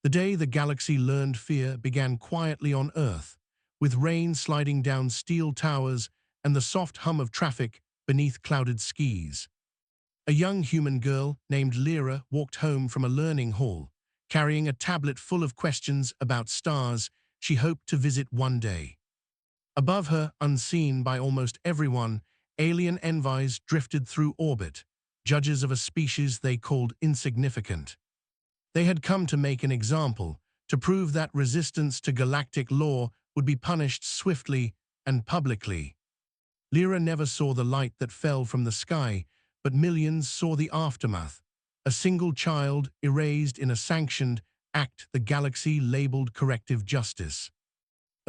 The day the galaxy learned fear began quietly on Earth, with rain sliding down steel towers and the soft hum of traffic beneath clouded skies. A young human girl named Lyra walked home from a learning hall, carrying a tablet full of questions about stars she hoped to visit one day. Above her, unseen by almost everyone, alien envoys drifted through orbit, judges of a species they called insignificant. They had come to make an example, to prove that resistance to galactic law would be punished swiftly and publicly. Lyra never saw the light that fell from the sky, but millions saw the aftermath. A single child erased in a sanctioned act the galaxy labeled corrective justice.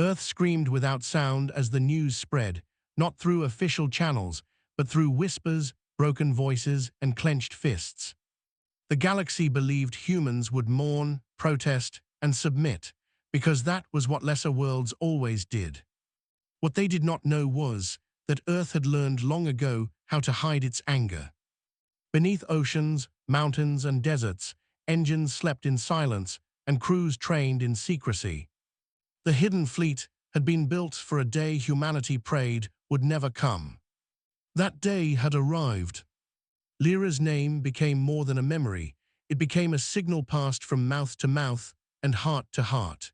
Earth screamed without sound as the news spread, not through official channels, but through whispers, broken voices, and clenched fists. The galaxy believed humans would mourn, protest, and submit, because that was what lesser worlds always did. What they did not know was that Earth had learned long ago how to hide its anger. Beneath oceans, mountains, and deserts, engines slept in silence and crews trained in secrecy. The hidden fleet had been built for a day humanity prayed would never come. That day had arrived. Lyra's name became more than a memory. It became a signal passed from mouth to mouth and heart to heart.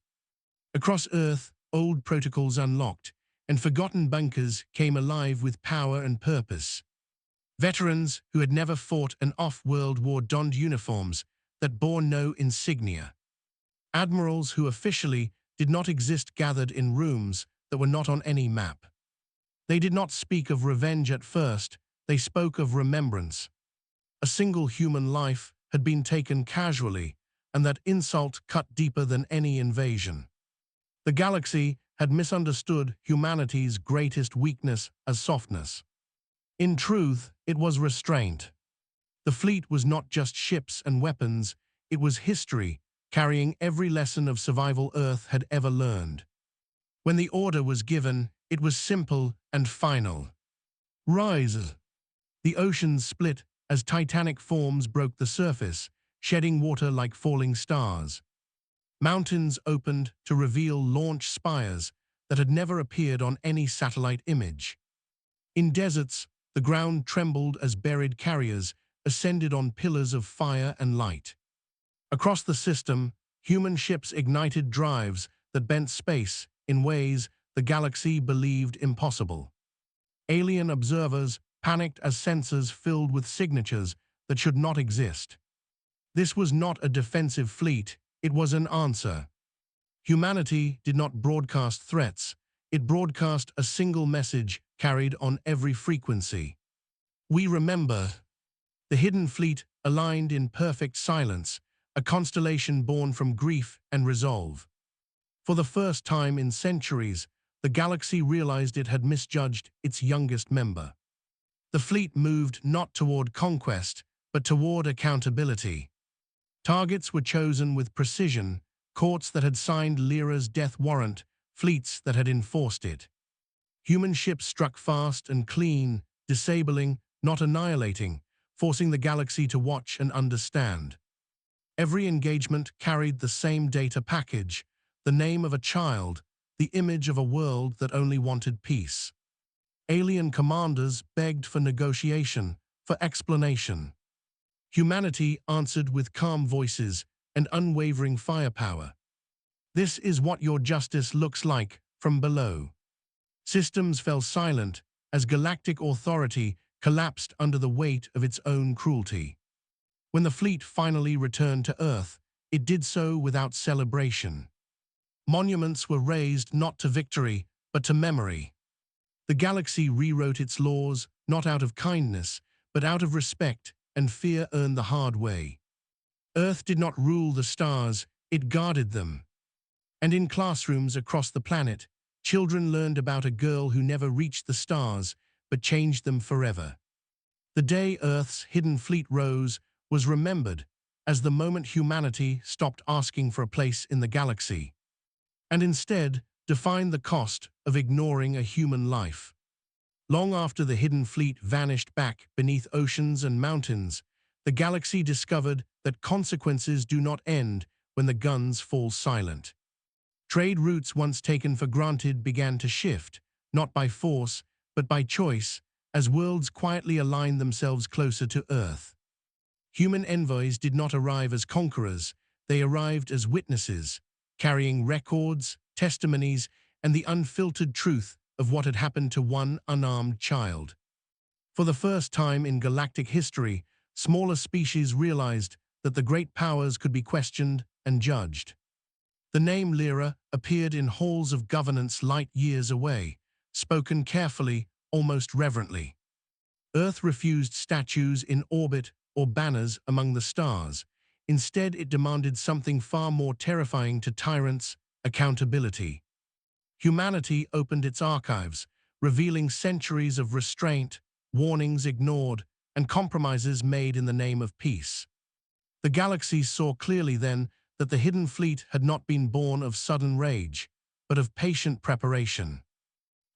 Across Earth, old protocols unlocked, and forgotten bunkers came alive with power and purpose. Veterans who had never fought an off-world war donned uniforms that bore no insignia. Admirals who officially did not exist gathered in rooms that were not on any map. They did not speak of revenge at first, they spoke of remembrance. A single human life had been taken casually, and that insult cut deeper than any invasion. The galaxy had misunderstood humanity's greatest weakness as softness. In truth, it was restraint. The fleet was not just ships and weapons, it was history, carrying every lesson of survival Earth had ever learned. When the order was given, it was simple and final. Rise! The oceans split as titanic forms broke the surface, shedding water like falling stars. Mountains opened to reveal launch spires that had never appeared on any satellite image. In deserts, the ground trembled as buried carriers ascended on pillars of fire and light. Across the system, human ships ignited drives that bent space in ways the galaxy believed impossible. Alien observers panicked as sensors filled with signatures that should not exist. This was not a defensive fleet, it was an answer. Humanity did not broadcast threats, it broadcast a single message carried on every frequency. We remember. The hidden fleet aligned in perfect silence, a constellation born from grief and resolve. For the first time in centuries, the galaxy realized it had misjudged its youngest member. The fleet moved not toward conquest, but toward accountability. Targets were chosen with precision, courts that had signed Lyra's death warrant, fleets that had enforced it. Human ships struck fast and clean, disabling, not annihilating, forcing the galaxy to watch and understand. Every engagement carried the same data package, the name of a child, the image of a world that only wanted peace. Alien commanders begged for negotiation, for explanation. Humanity answered with calm voices and unwavering firepower. This is what your justice looks like from below. Systems fell silent as galactic authority collapsed under the weight of its own cruelty. When the fleet finally returned to Earth, it did so without celebration. Monuments were raised not to victory, but to memory. The galaxy rewrote its laws, not out of kindness, but out of respect, and fear earned the hard way. Earth did not rule the stars, it guarded them. And in classrooms across the planet, children learned about a girl who never reached the stars, but changed them forever. The day Earth's hidden fleet rose was remembered as the moment humanity stopped asking for a place in the galaxy, and instead defined the cost of ignoring a human life. Long after the hidden fleet vanished back beneath oceans and mountains, the galaxy discovered that consequences do not end when the guns fall silent. Trade routes once taken for granted began to shift, not by force, but by choice, as worlds quietly aligned themselves closer to Earth. Human envoys did not arrive as conquerors, they arrived as witnesses, carrying records, testimonies, and the unfiltered truth of what had happened to one unarmed child. For the first time in galactic history, smaller species realized that the great powers could be questioned and judged. The name Lyra appeared in halls of governance light years away, spoken carefully, almost reverently. Earth refused statues in orbit or banners among the stars. Instead, it demanded something far more terrifying to tyrants: accountability. Humanity opened its archives, revealing centuries of restraint, warnings ignored, and compromises made in the name of peace. The galaxy saw clearly then that the hidden fleet had not been born of sudden rage, but of patient preparation.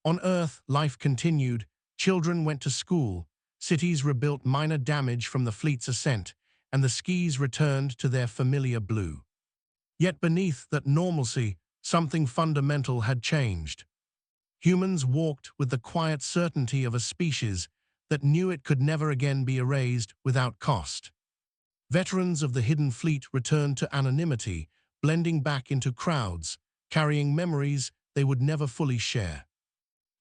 On Earth, life continued, children went to school, cities rebuilt minor damage from the fleet's ascent, and the skies returned to their familiar blue. Yet beneath that normalcy, something fundamental had changed. Humans walked with the quiet certainty of a species that knew it could never again be erased without cost. Veterans of the hidden fleet returned to anonymity, blending back into crowds, carrying memories they would never fully share.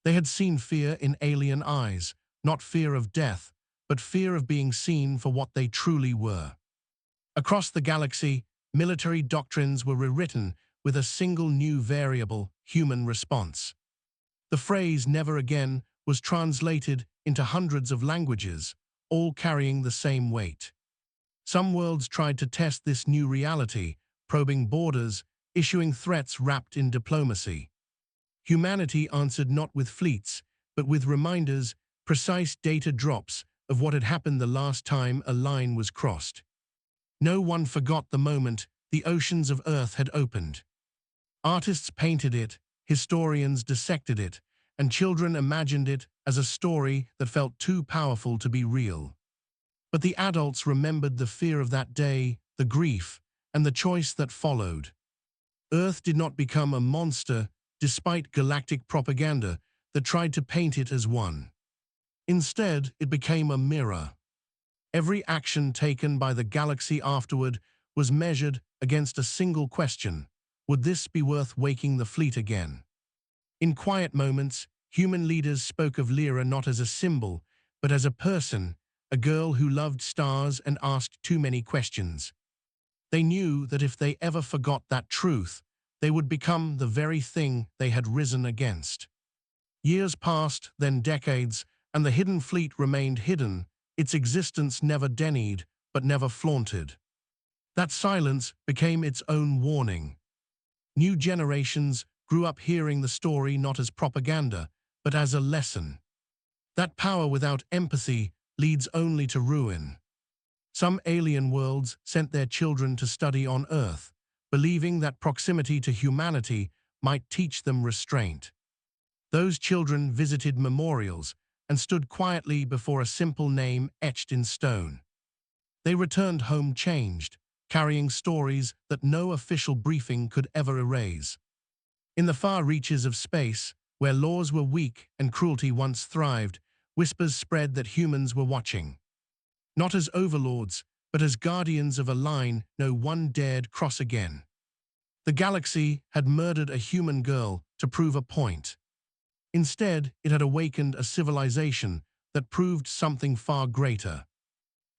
They had seen fear in alien eyes, not fear of death, but fear of being seen for what they truly were. Across the galaxy, military doctrines were rewritten with a single new variable: human response. The phrase "never again" was translated into hundreds of languages, all carrying the same weight. Some worlds tried to test this new reality, probing borders, issuing threats wrapped in diplomacy. Humanity answered not with fleets, but with reminders, precise data drops of what had happened the last time a line was crossed. No one forgot the moment the oceans of Earth had opened. Artists painted it, historians dissected it, and children imagined it as a story that felt too powerful to be real. But the adults remembered the fear of that day, the grief, and the choice that followed. Earth did not become a monster despite galactic propaganda that tried to paint it as one. Instead, it became a mirror. Every action taken by the galaxy afterward was measured against a single question: would this be worth waking the fleet again? In quiet moments, human leaders spoke of Lyra not as a symbol, but as a person, a girl who loved stars and asked too many questions. They knew that if they ever forgot that truth, they would become the very thing they had risen against. Years passed, then decades, and the hidden fleet remained hidden, its existence never denied, but never flaunted. That silence became its own warning. New generations grew up hearing the story not as propaganda, but as a lesson. That power without empathy leads only to ruin. Some alien worlds sent their children to study on Earth, believing that proximity to humanity might teach them restraint. Those children visited memorials and stood quietly before a simple name etched in stone. They returned home changed, carrying stories that no official briefing could ever erase. In the far reaches of space, where laws were weak and cruelty once thrived, whispers spread that humans were watching. Not as overlords, but as guardians of a line no one dared cross again. The galaxy had murdered a human girl to prove a point. Instead, it had awakened a civilization that proved something far greater: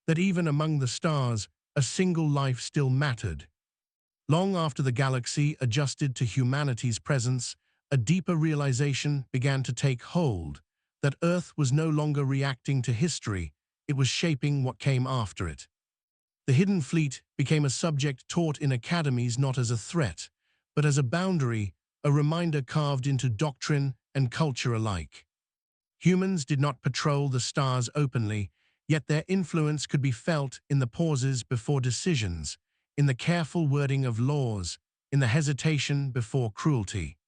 that even among the stars, a single life still mattered. Long after the galaxy adjusted to humanity's presence, a deeper realization began to take hold: that Earth was no longer reacting to history, it was shaping what came after it. The hidden fleet became a subject taught in academies not as a threat, but as a boundary, a reminder carved into doctrine and culture alike. Humans did not patrol the stars openly, yet their influence could be felt in the pauses before decisions, in the careful wording of laws, in the hesitation before cruelty.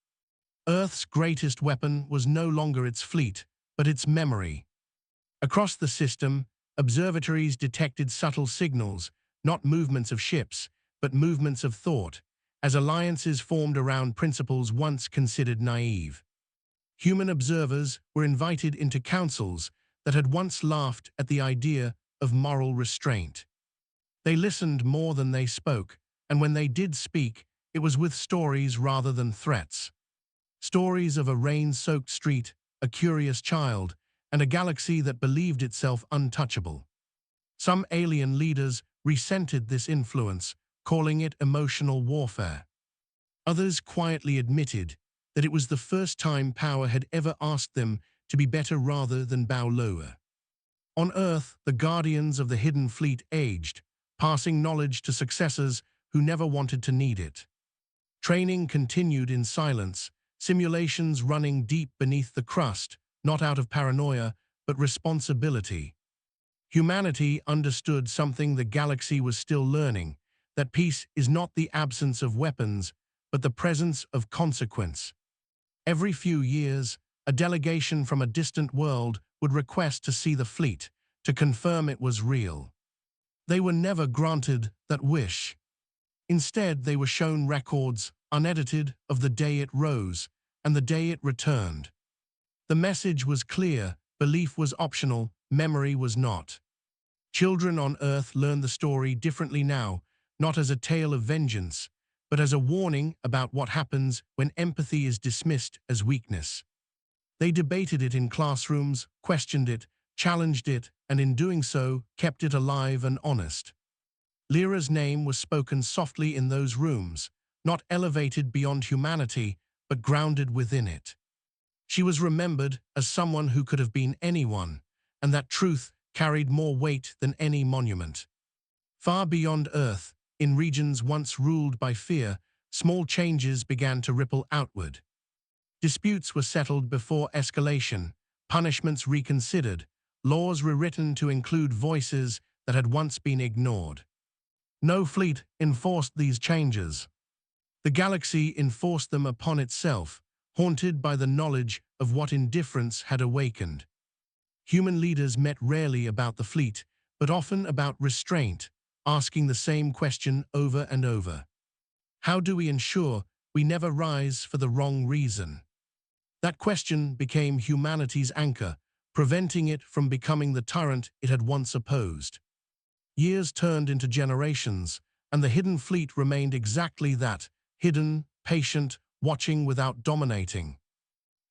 Earth's greatest weapon was no longer its fleet, but its memory. Across the system, observatories detected subtle signals, not movements of ships. but movements of thought, as alliances formed around principles once considered naive. Human observers were invited into councils that had once laughed at the idea of moral restraint. They listened more than they spoke, and when they did speak, it was with stories rather than threats. Stories of a rain-soaked street, a curious child, and a galaxy that believed itself untouchable. Some alien leaders resented this influence, calling it emotional warfare. Others quietly admitted that it was the first time power had ever asked them to be better rather than bow lower. On Earth, the guardians of the hidden fleet aged, passing knowledge to successors who never wanted to need it. Training continued in silence, simulations running deep beneath the crust, not out of paranoia, but responsibility. Humanity understood something the galaxy was still learning, that peace is not the absence of weapons, but the presence of consequence. Every few years, a delegation from a distant world would request to see the fleet, to confirm it was real. They were never granted that wish. Instead, they were shown records, unedited, of the day it rose and the day it returned. The message was clear: belief was optional, memory was not. Children on Earth learn the story differently now, not as a tale of vengeance, but as a warning about what happens when empathy is dismissed as weakness. They debated it in classrooms, questioned it, challenged it, and in doing so, kept it alive and honest. Lyra's name was spoken softly in those rooms, not elevated beyond humanity, but grounded within it. She was remembered as someone who could have been anyone, and that truth carried more weight than any monument. Far beyond Earth, in regions once ruled by fear, small changes began to ripple outward. Disputes were settled before escalation, punishments reconsidered, laws rewritten to include voices that had once been ignored. No fleet enforced these changes. The galaxy enforced them upon itself, haunted by the knowledge of what indifference had awakened. Human leaders met rarely about the fleet, but often about restraint, asking the same question over and over. How do we ensure we never rise for the wrong reason? That question became humanity's anchor, preventing it from becoming the tyrant it had once opposed. Years turned into generations, and the hidden fleet remained exactly that: hidden, patient, watching without dominating.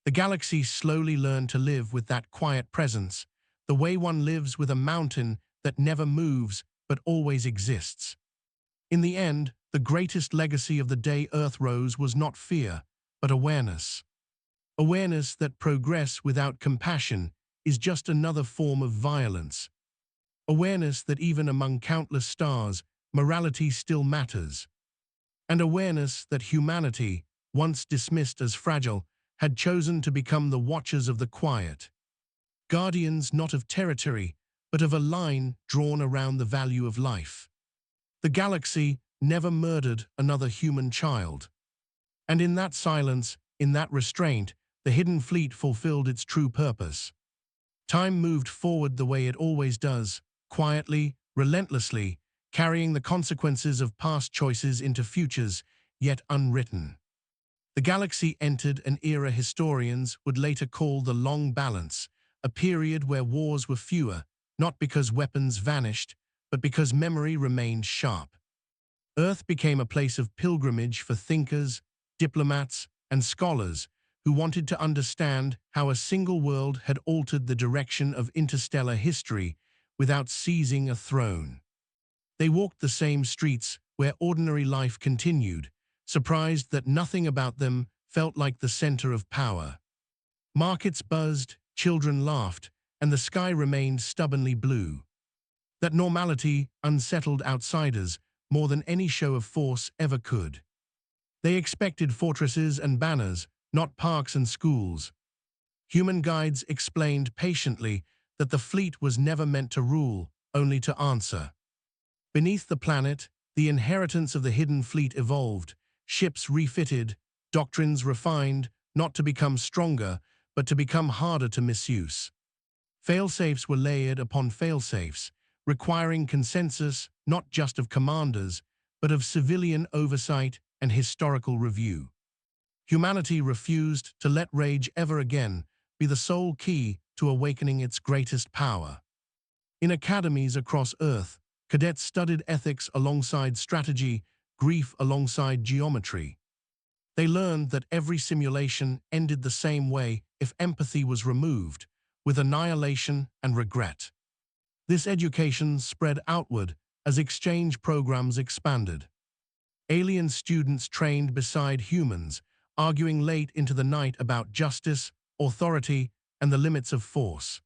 The galaxy slowly learned to live with that quiet presence, the way one lives with a mountain that never moves but always exists. In the end, the greatest legacy of the day Earth rose was not fear, but awareness. Awareness that progress without compassion is just another form of violence. Awareness that even among countless stars, morality still matters. And awareness that humanity, once dismissed as fragile, had chosen to become the watchers of the quiet. Guardians not of territory, but of a line drawn around the value of life. The galaxy never murdered another human child. And in that silence, in that restraint, the hidden fleet fulfilled its true purpose. Time moved forward the way it always does, quietly, relentlessly, carrying the consequences of past choices into futures yet unwritten. The galaxy entered an era historians would later call the Long Balance, a period where wars were fewer, not because weapons vanished, but because memory remained sharp. Earth became a place of pilgrimage for thinkers, diplomats, and scholars who wanted to understand how a single world had altered the direction of interstellar history without seizing a throne. They walked the same streets where ordinary life continued, surprised that nothing about them felt like the center of power. Markets buzzed, children laughed, and the sky remained stubbornly blue. That normality unsettled outsiders more than any show of force ever could. They expected fortresses and banners, not parks and schools. Human guides explained patiently that the fleet was never meant to rule, only to answer. Beneath the planet, the inheritance of the hidden fleet evolved, ships refitted, doctrines refined, not to become stronger, but to become harder to misuse. Failsafes were layered upon failsafes, requiring consensus not just of commanders, but of civilian oversight and historical review. Humanity refused to let rage ever again be the sole key to awakening its greatest power. In academies across Earth, cadets studied ethics alongside strategy, grief alongside geometry. They learned that every simulation ended the same way if empathy was removed, with annihilation and regret. This education spread outward as exchange programs expanded. Alien students trained beside humans, arguing late into the night about justice, authority, and the limits of force.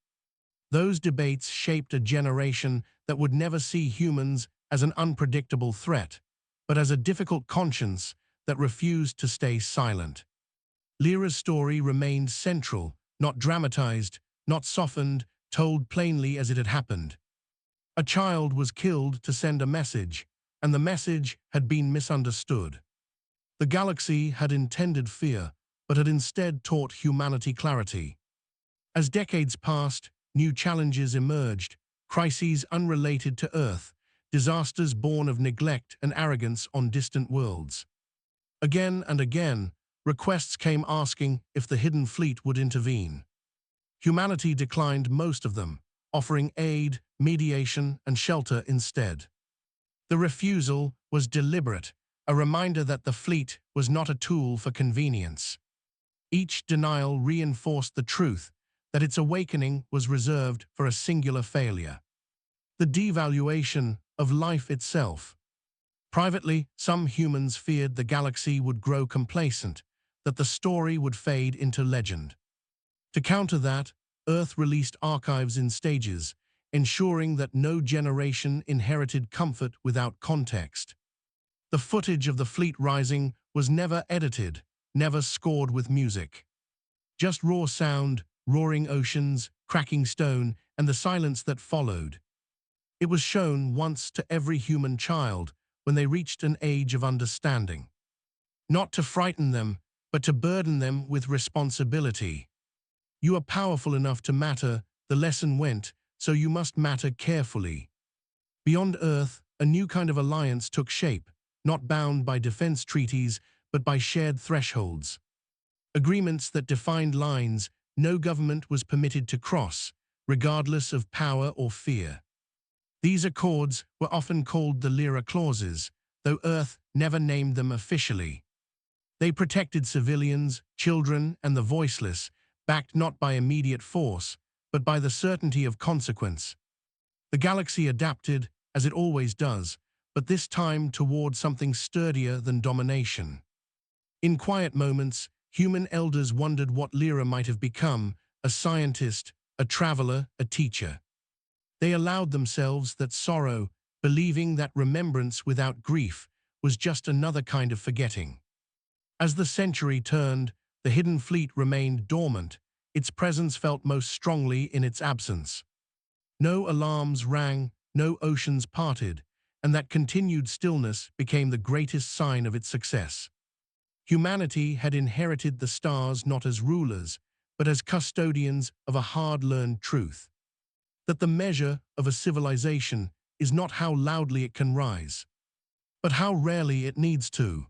Those debates shaped a generation that would never see humans as an unpredictable threat, but as a difficult conscience that refused to stay silent. Lyra's story remained central, not dramatized, not softened, told plainly as it had happened. A child was killed to send a message, and the message had been misunderstood. The galaxy had intended fear, but had instead taught humanity clarity. As decades passed, new challenges emerged, crises unrelated to Earth, disasters born of neglect and arrogance on distant worlds. Again and again, requests came asking if the Hidden Fleet would intervene. Humanity declined most of them, offering aid, mediation, and shelter instead. The refusal was deliberate, a reminder that the fleet was not a tool for convenience. Each denial reinforced the truth that its awakening was reserved for a singular failure. The devaluation of life itself. Privately, some humans feared the galaxy would grow complacent, that the story would fade into legend. To counter that, Earth released archives in stages, ensuring that no generation inherited comfort without context. The footage of the fleet rising was never edited, never scored with music. Just raw sound, roaring oceans, cracking stone, and the silence that followed. It was shown once to every human child when they reached an age of understanding. Not to frighten them, but to burden them with responsibility. You are powerful enough to matter, the lesson went, so you must matter carefully. Beyond Earth, a new kind of alliance took shape, not bound by defense treaties, but by shared thresholds. Agreements that defined lines no government was permitted to cross, regardless of power or fear. These accords were often called the Lyra Clauses, though Earth never named them officially. They protected civilians, children, and the voiceless, backed not by immediate force, but by the certainty of consequence. The galaxy adapted, as it always does, but this time toward something sturdier than domination. In quiet moments, human elders wondered what Lyra might have become, a scientist, a traveler, a teacher. They allowed themselves that sorrow, believing that remembrance without grief was just another kind of forgetting. As the century turned, the Hidden Fleet remained dormant, its presence felt most strongly in its absence. No alarms rang, no oceans parted, and that continued stillness became the greatest sign of its success. Humanity had inherited the stars not as rulers, but as custodians of a hard-learned truth. That the measure of a civilization is not how loudly it can rise, but how rarely it needs to.